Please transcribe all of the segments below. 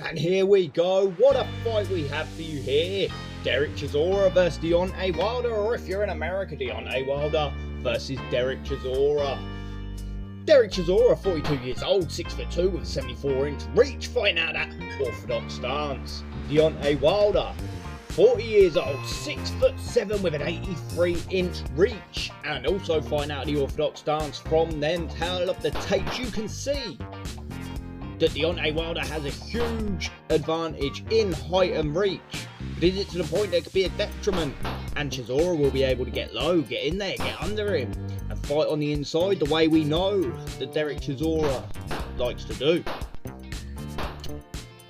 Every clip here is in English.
And here we go, what a fight we have for you here. Derek Chisora versus Deontay Wilder, or if you're in America, Deontay Wilder versus Derek Chisora. Derek Chisora, 42 years old, 6'2" with a 74-inch reach, fighting out that orthodox stance. Deontay Wilder, 40 years old, 6'7" with an 83-inch reach, and also fighting out the orthodox stance. From them tail of the tapes, you can see that Deontay Wilder has a huge advantage in height and reach. But is it to the point that it could be a detriment? And Chisora will be able to get low, get in there, get under him, and fight on the inside the way we know that Derek Chisora likes to do.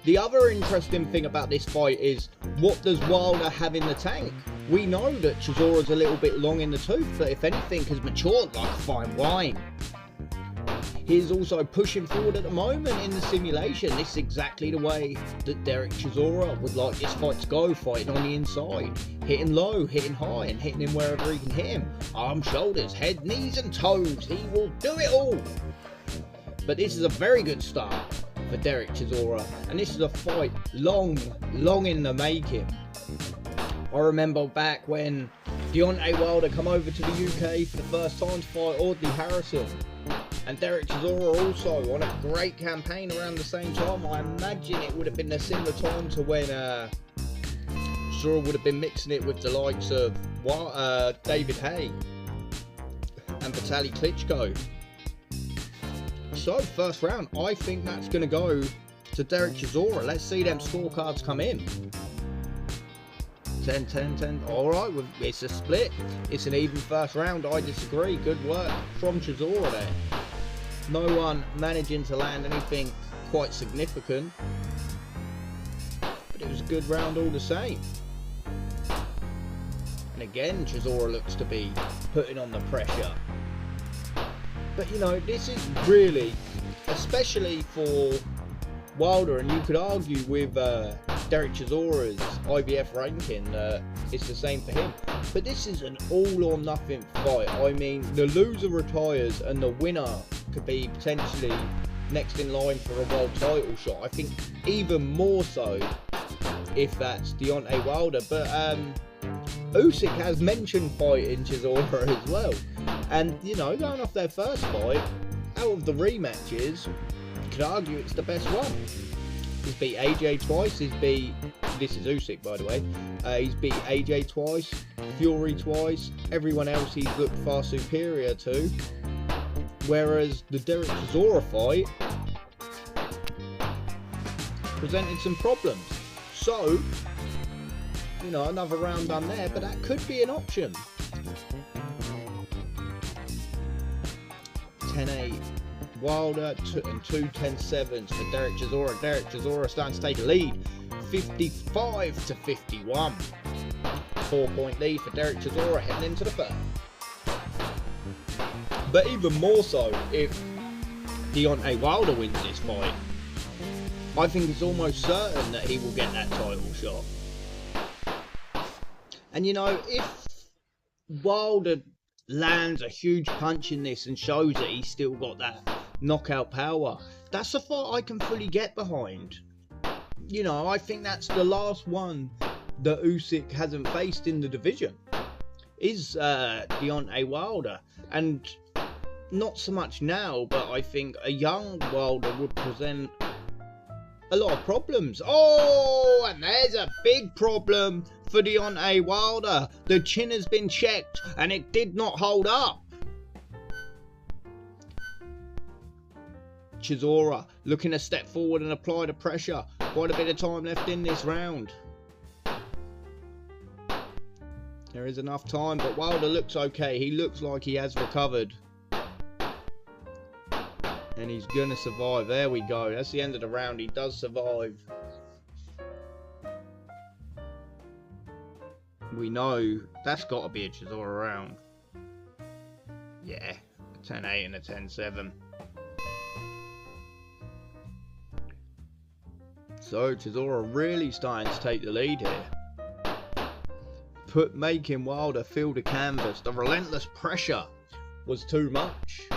The other interesting thing about this fight is, what does Wilder have in the tank? We know that Chisora's a little bit long in the tooth, but if anything has matured like fine wine. He's also pushing forward at the moment in the simulation. This is exactly the way that Derek Chisora would like this fight to go, fighting on the inside, hitting low, hitting high, and hitting him wherever he can hit him. Arms, shoulders, head, knees and toes. He will do it all. But this is a very good start for Derek Chisora, and this is a fight long in the making. I remember back when Deontay Wilder come over to the UK for the first time to fight Audley Harrison. And Derek Chisora also on a great campaign around the same time. I imagine it would have been a similar time to when Chisora would have been mixing it with the likes of David Haye and Vitaly Klitschko. So first round, I think that's going to go to Derek Chisora. Let's see them scorecards come in. 10-10-10. Alright, it's a split. It's an even first round. I disagree. Good work from Chisora there. No one managing to land anything quite significant, but it was a good round all the same. And again, Chisora looks to be putting on the pressure. But you know, this is really, especially for Wilder, and you could argue with Derek Chisora's IBF ranking, it's the same for him. But this is an all or nothing fight. I mean, the loser retires and the winner could be potentially next in line for a world title shot. I think even more so if that's Deontay Wilder. But Usyk has mentioned fighting Chisora as well. And, you know, going off their first fight, out of the rematches, you could argue it's the best one. He's beat AJ twice, this is Usyk by the way, he's beat AJ twice, Fury twice, everyone else he's looked far superior to. Whereas the Derek Chisora fight presented some problems. So, you know, another round done there, but that could be an option. 10-8 Wilder and 2-10-7s for Derek Chisora. Derek Chisora starting to take a lead, 55-51. 4-point lead for Derek Chisora heading into the third. But even more so if Deontay Wilder wins this fight, I think it's almost certain that he will get that title shot. And you know, if Wilder lands a huge punch in this and shows that he's still got that knockout power, that's a fight I can fully get behind. You know, I think that's the last one that Usyk hasn't faced in the division is Deontay Wilder, and not so much now, but I think a young Wilder would present a lot of problems. Oh, and there's a big problem for Deontay Wilder. The chin has been checked and it did not hold up. Chisora looking to step forward and apply the pressure. Quite a bit of time left in this round. There is enough time, but Wilder looks okay. He looks like he has recovered. And he's going to survive. There we go. That's the end of the round. He does survive. We know that's got to be a Chisora round. Yeah, a 10-8 and a 10-7. So Chisora really starting to take the lead here. Making Wilder feel the canvas. The relentless pressure was too much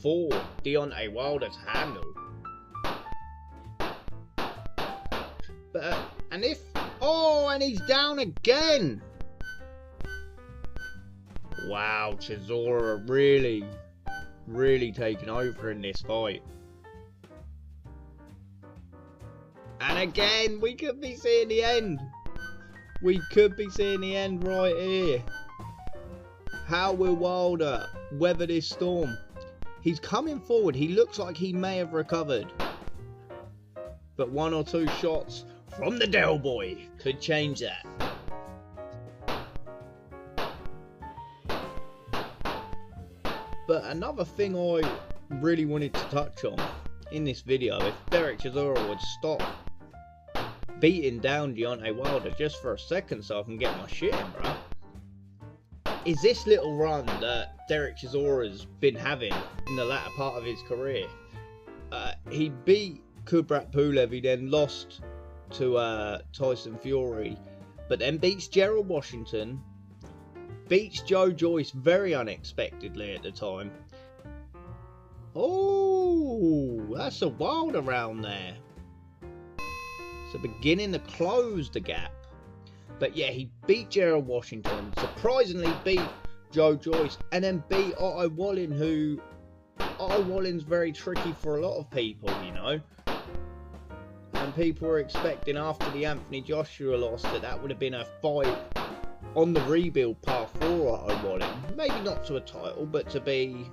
for Deontay Wilder to handle. But, and if... Oh, and he's down again! Wow, Chisora really taking over in this fight. And again, we could be seeing the end. We could be seeing the end right here. How will Wilder weather this storm? He's coming forward. He looks like he may have recovered. But 1 or 2 shots from the Del Boy could change that. But another thing I really wanted to touch on in this video, if Derek Chisora would stop beating down Deontay Wilder just for a second so I can get my shit in, bro. Is this little run that Derek Chisora's been having in the latter part of his career. He beat Kubrat Pulev, he then lost to Tyson Fury, but then beats Gerald Washington, beats Joe Joyce very unexpectedly at the time. Oh, that's a Wilder round there. So beginning to close the gap. But yeah, he beat Gerald Washington, surprisingly beat Joe Joyce, and then beat Otto Wallin, who... Otto Wallin's very tricky for a lot of people, you know. And people were expecting after the Anthony Joshua loss that would have been a fight on the rebuild path for Otto Wallin. Maybe not to a title, but to be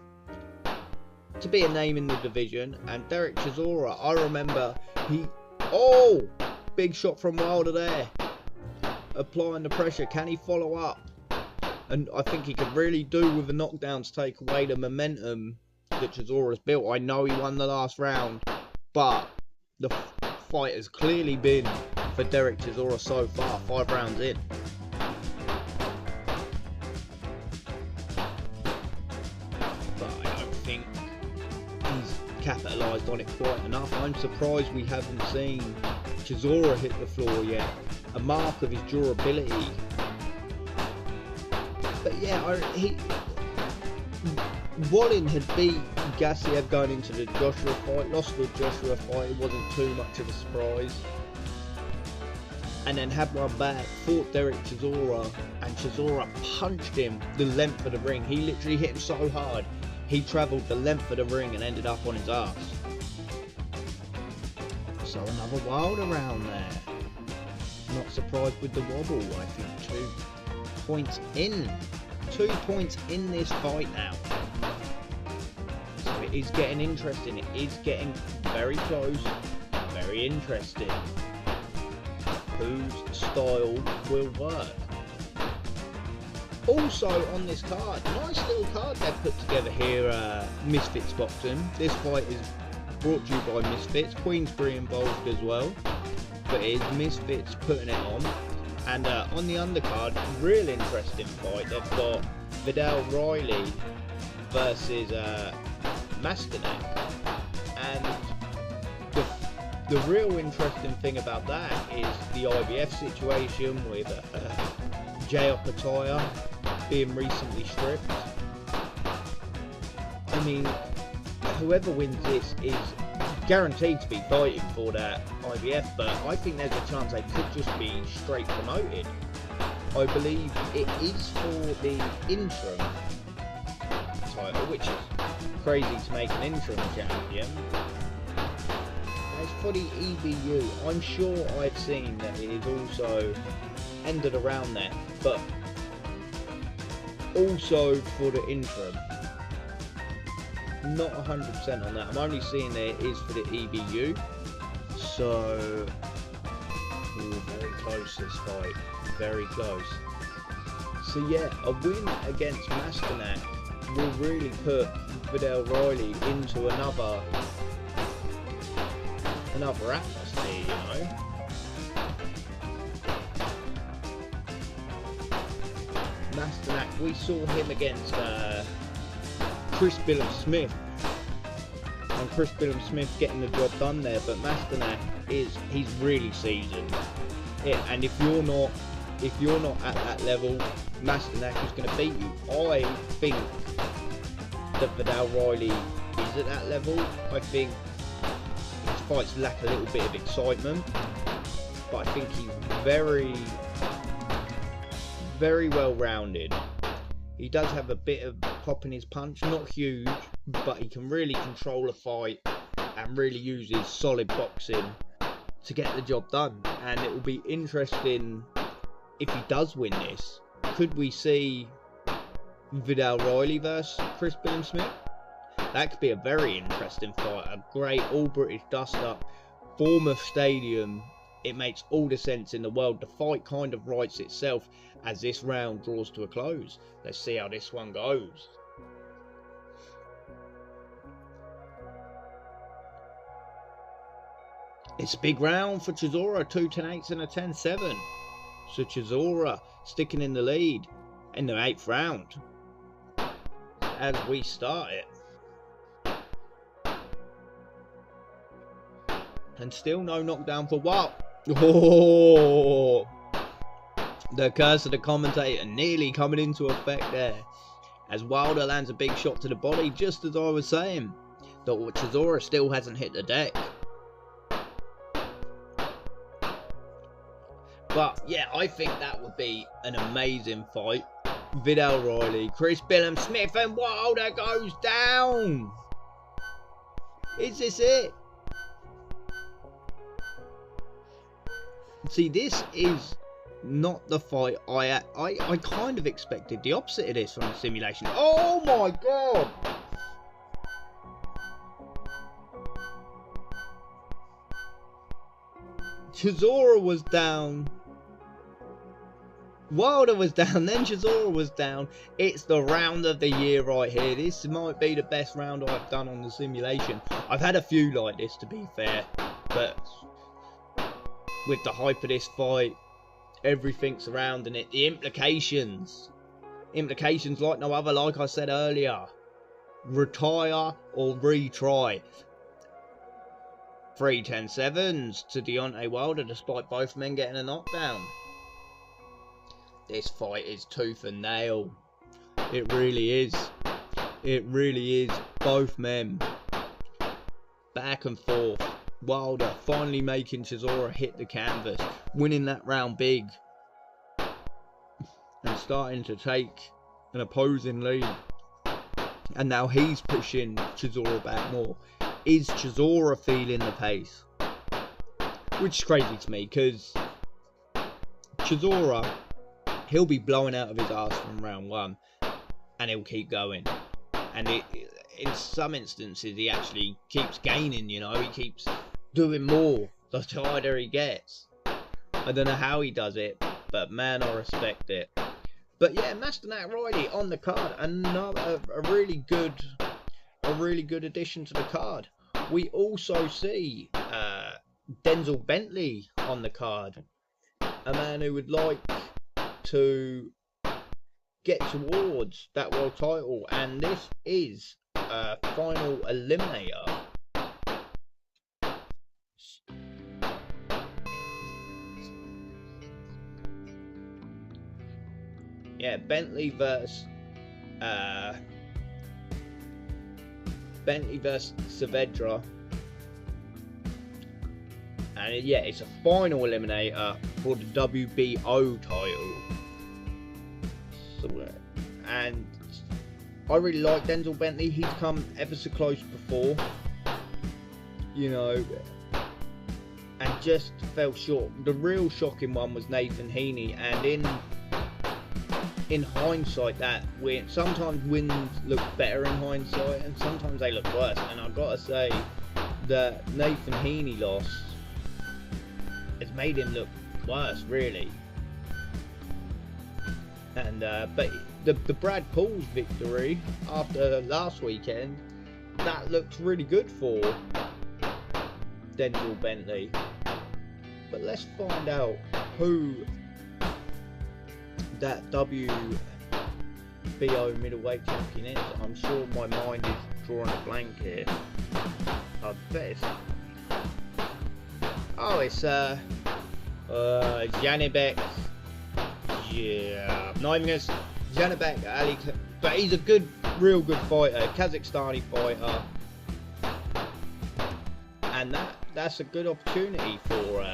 a name in the division. And Derek Chisora, I remember he... Oh! Big shot from Wilder there. Applying the pressure. Can he follow up? And I think he could really do with the knockdowns take away the momentum that Chisora's built. I know he won the last round, but the fight has clearly been for Derek Chisora so far, 5 rounds in. But I don't think he's capitalised on it quite enough. I'm surprised we haven't seen Chisora hit the floor yet. A mark of his durability. But yeah, Wallin had beat Gassiev going into the Joshua fight, lost the Joshua fight, it wasn't too much of a surprise. And then had one back, fought Derek Chisora, and Chisora punched him the length of the ring. He literally hit him so hard, he travelled the length of the ring and ended up on his ass. So another Wilder round there. Not surprised with the wobble. I think 2 points in. 2 points in this fight now. So it is getting interesting. It is getting very close. Very interesting. Whose style will work? Also on this card, nice little card they've put together here, Misfits Boxing. This fight is brought to you by Misfits. Queensbury involved as well. But it is Misfits putting it on. And on the undercard, real interesting fight. They've got Vidal Riley versus Masternak. And the real interesting thing about that is the IBF situation with Jay Opataya being recently stripped. I mean, whoever wins this is guaranteed to be fighting for that IBF, but I think there's a chance they could just be straight promoted. I believe it is for the interim title, which is crazy to make an interim champion. As for the EBU, I'm sure I've seen that it is also ended around that, but also for the interim. Not 100% on that. I'm only seeing that it is for the EBU. So, very close this fight. Very close. So yeah, a win against Masternak will really put Vidal Riley into another atmosphere, you know. Masternak, we saw him against Chris Billum-Smith, and Chris Billum-Smith getting the job done there, but Masternak he's really seasoned. And if you're not at that level, Masternak is going to beat you. I think that Vidal Riley is at that level. I think his fights lack a little bit of excitement, but I think he's very, very well rounded. He does have a bit of pop in his punch, not huge, but he can really control a fight and really use his solid boxing to get the job done. And it will be interesting if he does win this. Could we see Vidal Riley versus Chris Billam-Smith? That could be a very interesting fight. A great all-British dust-up, Bournemouth Stadium. It makes all the sense in the world. The fight kind of writes itself as this round draws to a close. Let's see how this one goes. It's a big round for Chisora, 2 10-8s and a 10-7. So Chisora sticking in the lead in the 8th round as we start it. And still no knockdown for Wild. Oh, the curse of the commentator nearly coming into effect there, as Wilder lands a big shot to the body, just as I was saying. That Chisora still hasn't hit the deck. But yeah, I think that would be an amazing fight. Vidal Riley, Chris Billam-Smith, and Wilder goes down. Is this it? See, this is not the fight I kind of expected the opposite of this from the simulation. Oh my god! Chisora was down. Wilder was down, then Chisora was down. It's the round of the year right here. This might be the best round I've done on the simulation. I've had a few like this, to be fair, but with the hype of this fight, everything surrounding it, the implications like no other, like I said earlier. Retire or retry. 3 10-7s to Deontay Wilder, despite both men getting a knockdown. This fight is tooth and nail. It really is. It really is. Both men back and forth. Wilder finally making Chisora hit the canvas, winning that round big, and starting to take an opposing lead. And now he's pushing Chisora back more. Is Chisora feeling the pace? Which is crazy to me, because Chisora, he'll be blowing out of his arse from round 1, and he'll keep going. And in some instances, he actually keeps gaining, you know, he keeps doing more the tighter he gets. I don't know how he does it, but man, I respect it. But yeah, Master Nat Riley on the card, another a really good addition to the card. We also see Denzel Bentley on the card, a man who would like to get towards that world title, and this is a final eliminator. Yeah, Bentley versus Saavedra, and yeah, it's a final eliminator for the WBO title. So, and I really like Denzel Bentley. He's come ever so close before, you know, and just fell short. The real shocking one was Nathan Heaney, and in hindsight, sometimes wins look better in hindsight, and sometimes they look worse. And I've got to say that Nathan Heaney loss has made him look worse, really. And but the Brad Pauls victory after last weekend, that looked really good for Denzel Bentley. But let's find out who that WBO middleweight champion is. I'm sure my mind is drawing a blank here. I bet it's... Oh, it's Janibek. Yeah, I'm not even gonna... Janibek Ali, but he's a real good fighter, Kazakhstani fighter, and that's a good opportunity for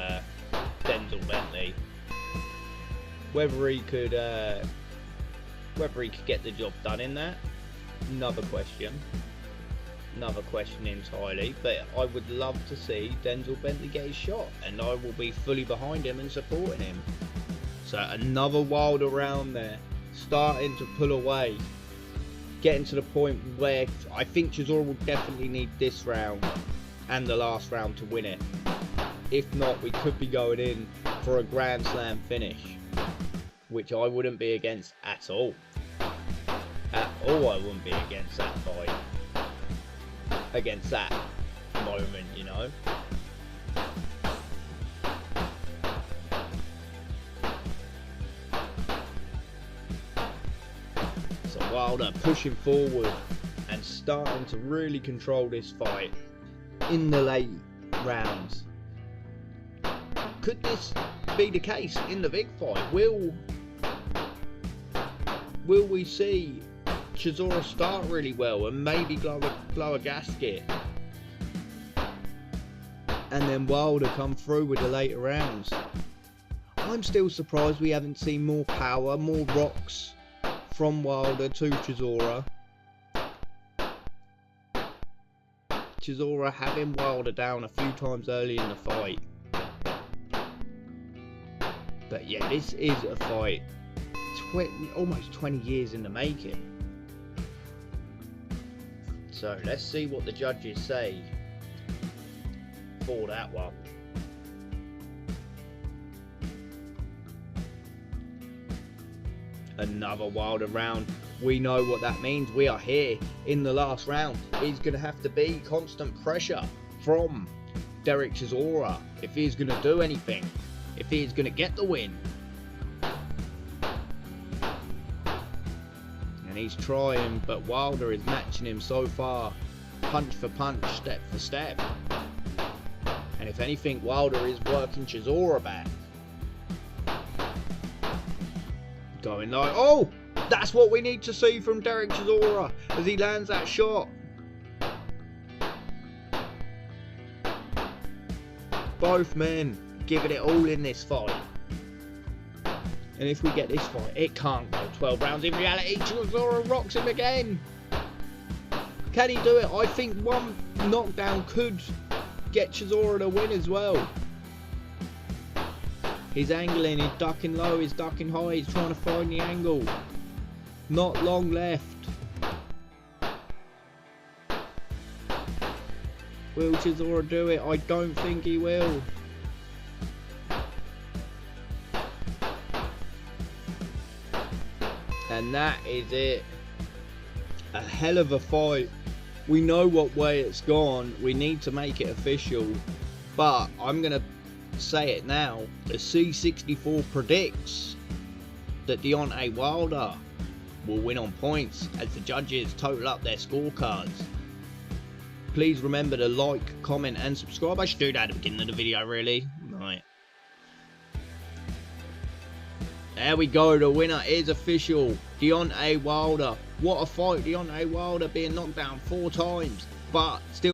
Denzel Whether he could get the job done in that, another question entirely. But I would love to see Denzel Bentley get his shot, and I will be fully behind him and supporting him. So another Wilder round there, starting to pull away, getting to the point where I think Chisora will definitely need this round and the last round to win it. If not, we could be going in for a Grand Slam finish, which I wouldn't be against at all. At all, I wouldn't be against that fight. Against that moment, you know. So Wilder pushing forward and starting to really control this fight in the late rounds. Could this be the case in the big fight? Will we see Chisora start really well and maybe blow a gasket, and then Wilder come through with the later rounds? I'm still surprised we haven't seen more power, more rocks from Wilder to Chisora. Chisora having Wilder down a few times early in the fight. But yeah, this is a fight almost 20 years in the making. So let's see what the judges say for that one. Another Wilder round. We know what that means. We are here in the last round. It's going to have to be constant pressure from Derek Chisora if he's going to do anything, if he's going to get the win. And he's trying, but Wilder is matching him so far, punch for punch, step for step. And if anything, Wilder is working Chisora back. Going like, oh, that's what we need to see from Derek Chisora as he lands that shot. Both men giving it all in this fight. And if we get this fight, it can't go 12 rounds. In reality, Chisora rocks him again. Can he do it? I think one knockdown could get Chisora the win as well. He's angling, he's ducking low, he's ducking high, he's trying to find the angle. Not long left. Will Chisora do it? I don't think he will. And that is it. A hell of a fight. We know what way it's gone. We need to make it official. But I'm going to say it now. The C64 predicts that Deontay Wilder will win on points as the judges total up their scorecards. Please remember to like, comment and subscribe. I should do that at the beginning of the video, really. Right. There we go, the winner is official. Deontay Wilder. What a fight, Deontay Wilder being knocked down 4 times, but still